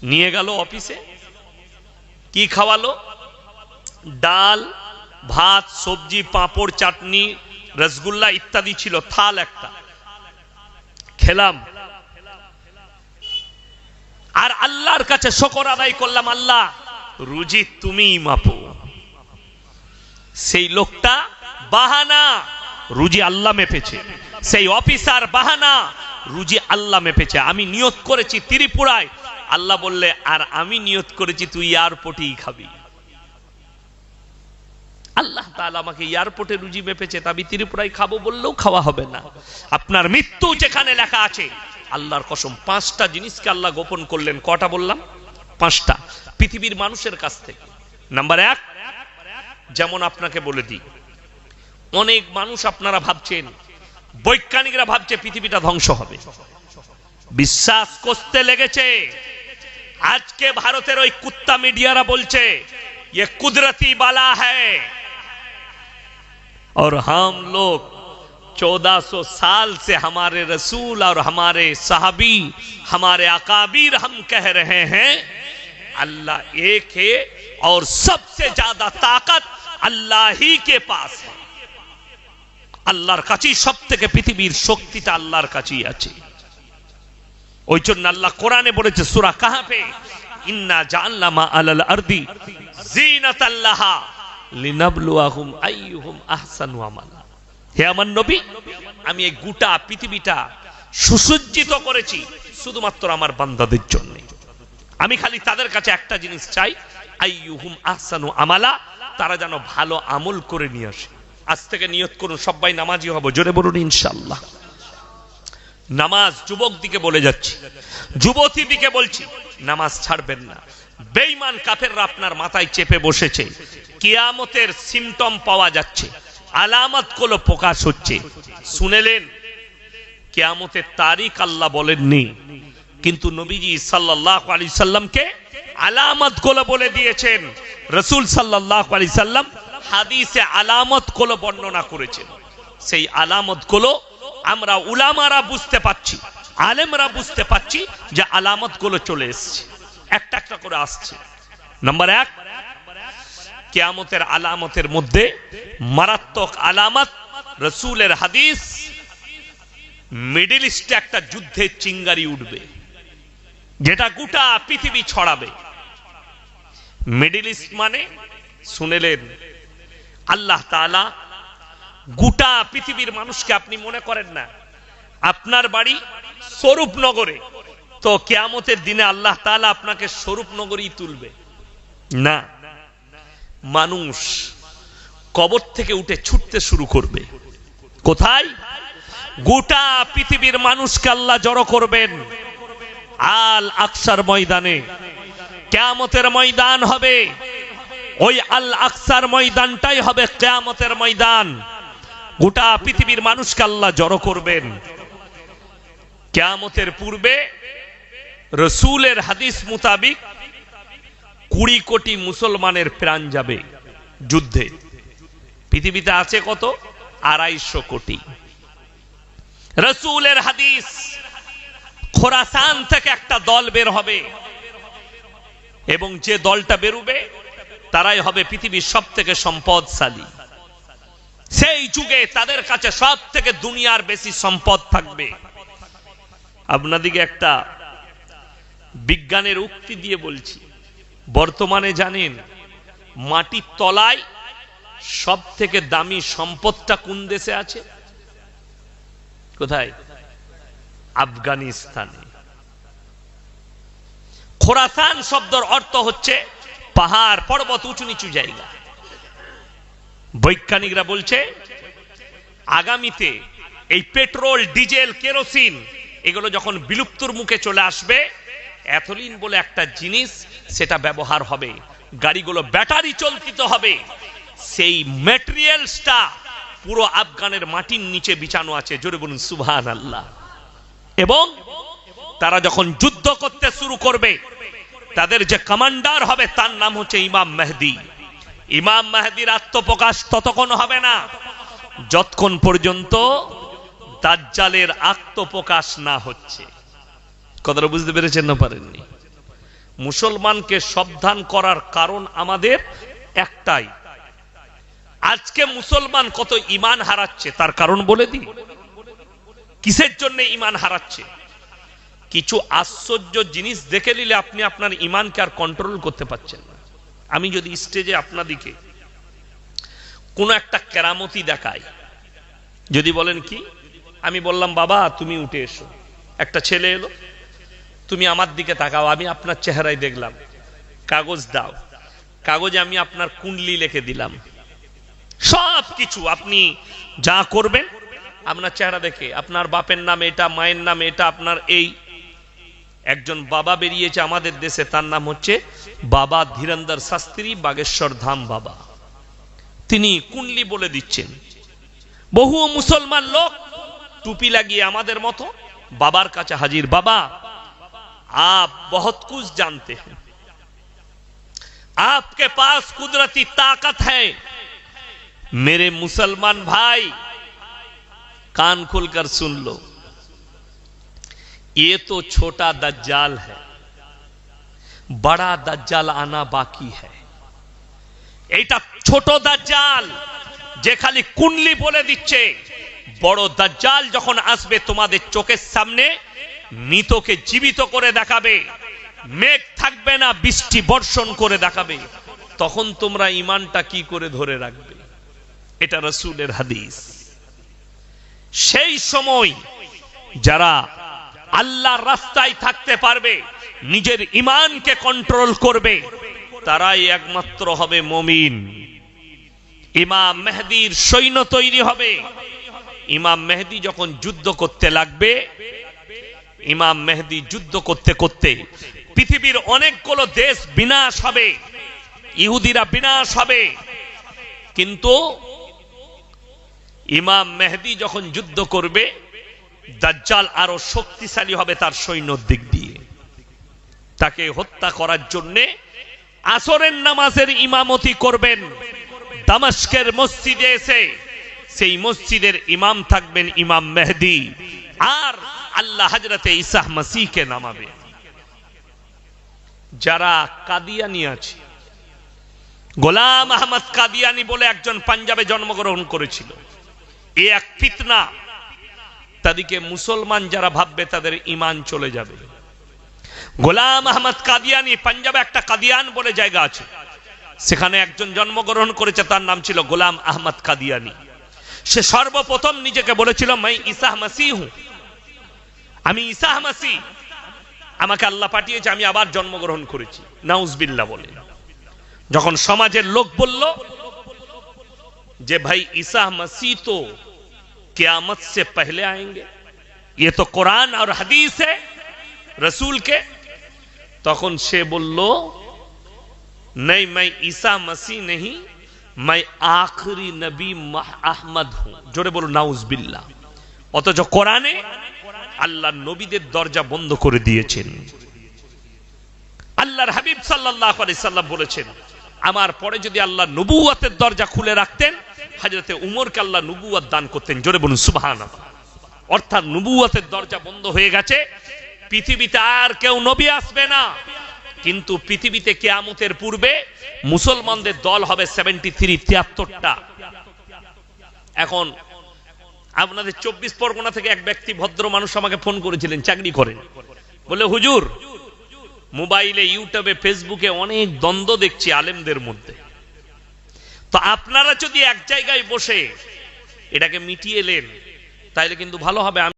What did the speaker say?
নিয়ে গেল অফিসে, কি খাওয়ালো? ডাল ভাত সবজি পাঁপড় চাটনি রসগোল্লা ইত্যাদি ছিল, থাল একটা। খেলাম আর আল্লাহর কাছে শুকর আদায় করলাম, আল্লাহ রুজি তুমিই মাপো। সেই লোকটা বাহানা, রুজি আল্লাহ মেপেছে। সেই অফিসার বাহানা, রুজি আল্লাহ মেপেছে। আমি নিয়ত করেছি ত্রিপুরায়, আল্লাহ বললে আর আমি নিয়ত করেছি তুই এয়ারপোর্টেই খাবি। আল্লাহ তাআলা আমাকে এয়ারপোর্টে রুজি মেপেছে, তা আমি ত্রিপুরায় খাবো বললেও খাওয়া হবে না। আপনার মৃত্যু যেখানে লেখা আছে, আল্লাহর কসম 5টা জিনিসকে আল্লাহ গোপন করলেন। কটা বললাম? 5টা, পৃথিবীর মানুষের কাছ থেকে। নাম্বার 1, যেমন আপনাকে বলে দিই, অনেক মানুষ আপনারা ভাবছেন, বৈজ্ঞানিকরা ভাবছে পৃথিবীটা ধ্বংস হবে, বিশ্বাস করতে লেগেছে। আজকে ভারতের ওই কুত্তা মিডিয়ারা বলছে ये कुदरती बाला है, और हम लोग 1400 साल से हमारे रसूल और हमारे साहबी हमारे अकाबीर हम कह रहे हैं अल्लाह एक है और सबसे ज्यादा ताकत अल्लाह ही के पास है। আল্লাহর কাছেই সবথেকে পৃথিবীর শক্তিটা আল্লাহর কাছেই আছে। ওই জন্য আল্লাহ কোরআনে বলেছে সূরা কাহফে, ইন্না জাআলনা মা আলাল আরদি জিনাতাল লাহা লিনাবলুয়াহুম আইয়ুহুম আহসানু আমালা। হে আমার নবী, আমি এই গোটা পৃথিবীটা সুসজ্জিত করেছি শুধুমাত্র আমার বান্দাদের জন্য। আমি খালি তাদের কাছে একটা জিনিস চাই, আইয়ুহুম আহসানু আমালা, তারা যেন ভালো আমল করে নিয়ে আসে। আজ থেকে নিয়ত করুন সবাই নামাজি হব, জোরে বলুন ইনশাআল্লাহ। নামাজ যুবক দিকে বলে যাচ্ছি, যুবতী দিকে বলছি, নামাজ ছাড়বেন না। বেঈমান কাফেররা আপনার মাথায় চেপে বসেছে, কিয়ামতের সিমটম পাওয়া যাচ্ছে, আলামত গুলো প্রকাশ হচ্ছে। শুনেলেন কিয়ামতের তারিখ আল্লাহ বলেননি, কিন্তু নবীজি সাল্লাল্লাহু আলাইহি সাল্লামকে আলামত গুলো বলে দিয়েছেন। রাসূল সাল্লাল্লাহু আলাইহি সাল্লাম হাদিসে আলামত গুলো বর্ণনা করেছেন। সেই আলামত গুলো আমরা উলামারা বুঝতে পাচ্ছি, আলেমরা বুঝতে পাচ্ছি যে আলামত গুলো চলে এসেছে, একটা একটা করে আসছে। নাম্বার 1, কিয়ামতের আলামতের মধ্যে মারাত্মক আলামত, রাসূলের হাদিস, মিডল ইস্টে একটা যুদ্ধের চিঙ্গারি উঠবে, যেটা গোটা পৃথিবী ছড়াবে। মিডল ইস্ট মানে শুনেলেন, আল্লাহ তাআলা গোটা পৃথিবীর মানুষকে, আপনি মনে করেন না আপনার বাড়ি স্বরূপনগরে, তো কিয়ামতের দিনে আল্লাহ তাআলা আপনাকে স্বরূপনগরেই তুলবে না। মানুষ কবর থেকে উঠে ছুটতে শুরু করবে। কোথায়? গোটা পৃথিবীর মানুষকে আল্লাহ জড়ো করবেন আল আকসার ময়দানে। কিয়ামতের ময়দান হবে, ওই আল আকসার ময়দানটাই হবে কিয়ামতের ময়দান। গোটা পৃথিবীর মানুষকে আল্লাহ জড়ো করবেন। কিয়ামতের পূর্বে রাসূলের হাদিস মোতাবেক 20 কোটি মুসলমানের প্রাণ যাবে যুদ্ধে। পৃথিবীতে আছে কত? 250 কোটি। রাসূলের হাদিস, খোরাসান থেকে একটা দল বের হবে, এবং যে দলটা বেরোবে তারাই হবে পৃথিবীর সবথেকে সম্পদশালী। সেই যুগে তাদের কাছে সব থেকে দুনিয়ার বেশি সম্পদ থাকবে। আপনাদিকে একটা বিজ্ঞানের উক্তি দিয়ে বলছি, বর্তমানে জানেন মাটির তলায় সব থেকে দামি সম্পদটা কোন দেশে আছে? কোথায়? আফগানিস্তানে। খোরাসান শব্দের অর্থ হচ্ছে পাহাড়, পর্বত, উঁচু নিচু জায়গা। বৈজ্ঞানিকরা বলছে আগামীতে এই পেট্রোল, ডিজেল, কেরোসিন এগুলো যখন বিলুপ্তর মুখে চলে আসবে, এথলিন বলে একটা জিনিস সেটা ব্যবহার হবে, গাড়িগুলো ব্যাটারি চালিত হবে। সেই ম্যাটেরিয়ালসটা পুরো আফগানের মাটির নিচে বিছানো আছে, জোরে বলুন সুবহানাল্লাহ। এবং তারা যখন যুদ্ধ করতে শুরু করবে, তাদের যে কমান্ডার হবে তার নাম হচ্ছে ইমাম মেহেদী। ইমাম মেহেদীর আত্মপ্রকাশ ততক্ষণ হবে না যতক্ষণ পর্যন্ত দাজ্জালের আত্মপ্রকাশ না হচ্ছে। কথাটা বুঝতে পেরেছেন না পারেননি? মুসলমানকে সাবধান করার কারণ আমাদের একটাই। আজকে মুসলমান কত ঈমান হারাচ্ছে তার কারণ বলে দিই। কিসের জন্য ঈমান হারাচ্ছে? কিছু আশ্চর্য জিনিস দেখে নিলে আপনি আপনার ঈমানকে আর কন্ট্রোল করতে পারছেন না। আমি যদি স্টেজে আপনাদিকে কোন একটা কেরামতি দেখাই, যদি বলেন কি, আমি বললাম বাবা তুমি উঠে এসো, একটা ছেলে এলো, তুমি আমার দিকে তাকাও, আমি আপনার চেহারায় দেখলাম, কাগজ দাও, কাগজে আমি আপনার কুণ্ডলি লিখে দিলাম, সব কিছু আপনি যা করবেন আপনার চেহারা দেখে, আপনার বাপের নাম এটা, মায়ের নাম এটা, আপনার এই। একজন বাবা বেরিয়েছে আমাদের দেশে, তার নাম হচ্ছে বাবা ধীরেন্দ্র শাস্ত্রী, বাগেশ্বর ধাম বাবা। তিনি কুণ্ডলি বলে দিচ্ছেন। বহু মুসলমান লোক টুপি লাগিয়ে আমাদের মতো বাবার কাছে হাজির, বাবা आप बहुत कुछ जानते हैं, आपके पास कुदरती ताकत है। मेरे मुसलमान भाई कान खोलकर सुन लो, ये तो छोटा दज्जाल है, बड़ा दज्जाल आना बाकी है। এটা ছোট দাজ্জাল যে খালি কুণ্ডলি বলে দিচ্ছে, বড় দাজ্জাল যখন আসবে তোমাদের চোখের সামনে মৃতকে জীবিত করে দেখাবে, মেঘ থাকবে না, বৃষ্টি বর্ষণ করে দেখাবে, তখন তোমরা ঈমানটা কি করে ধরে রাখবে? এটা রাসূলের হাদিস। সেই সময় যারা আল্লাহর রাস্তায় থাকতে পারবে, নিজের ঈমানকে কন্ট্রোল করবে, তারাই একমাত্র হবে মুমিন। ইমাম মেহেদীর সৈন্য তৈরি হবে। ইমাম মেহেদী যখন যুদ্ধ করতে লাগবে, ইমাম মেহেদী যুদ্ধ করতে করতে পৃথিবীর অনেকগুলো দেশ বিনাশ হবে, ইহুদিরা বিনাশ হবে, কিন্তু ইমাম মেহেদী যখন যুদ্ধ করবে, দাজ্জাল আরো শক্তিশালী হবে তার সৈন্যর দিক দিয়ে। তাকে হত্যা করার জন্য আসরের নামাজের ইমামতি করবেন দামেস্কের মসজিদে এসে, সেই মসজিদের ইমাম থাকবেন ইমাম মেহেদী, আর আল্লাহ হযরতে ঈসা মসিহকে নামাবে। যারা কাদিয়ানি আছে, গোলাম আহমদ কাদিয়ানি বলে একজন পাঞ্জাবে জন্মগ্রহণ করেছিল, এই এক ফিতনা, তাদেরকে মুসলমান যারা ভাববে তাদের ঈমান চলে যাবে। গোলাম আহমদ কাদিয়ানি, পাঞ্জাবে একটা কাদিয়ান বলে জায়গা আছে, সেখানে একজন জন্মগ্রহণ করেছে, তার নাম ছিল গোলাম আহমদ কাদিয়ানি। সে সর্বপ্রথম নিজেকে বলেছিল मैं ঈসা মসিহ हूं, আমি ঈসা মসিহ, আমাকে আল্লাহ পাঠিয়েছে, আমি আবার জন্মগ্রহণ করেছি, নাউজুবিল্লাহ বলে। যখন সমাজের লোক বলল যে ভাই ঈসা মসিহ তো কিয়ামত से पहले आएंगे, ये तो कुरान और हदीस है रसूल के, তখন সে বলল नहीं मैं ঈসা মসিহ नहीं, मैं आखिरी नबी अहमद हूं। জোরে বলো নাউজুবিল্লাহ। অথচ কোরআনে আল্লাহ নবীদের দরজা বন্ধ করে দিয়েছেন। আল্লাহর হাবিব সাল্লাল্লাহু আলাইহি সাল্লাম বলেছেন, আমার পরে যদি আল্লাহ নবুয়তের দরজা খুলে রাখতেন, হযরতে উমরকে আল্লাহ নবুয়ত দান করতেন। জোরে বলুন সুবহানাল্লাহ। অর্থাৎ নবুয়তের দরজা বন্ধ হয়ে গেছে, পৃথিবীতে আর কেউ নবী আসবে না, কিন্তু পৃথিবীতে কিয়ামতের পূর্বে মুসলমানদের দল হবে 73-73টা। এখন আপনাদের 24 পরগনা থেকে এক ব্যক্তি, ভদ্র মানুষ আমাকে ফোন করেছিলেন, চাকরি করেন, বলে হুজুর মোবাইলে, ইউটিউবে, ফেসবুকে অনেক দ্বন্দ্ব দেখছি আলেমদের মধ্যে, তো আপনারা যদি এক জায়গায় বসে এটাকে মিটিয়ে নেন তাহলে কিন্তু ভালো হবে।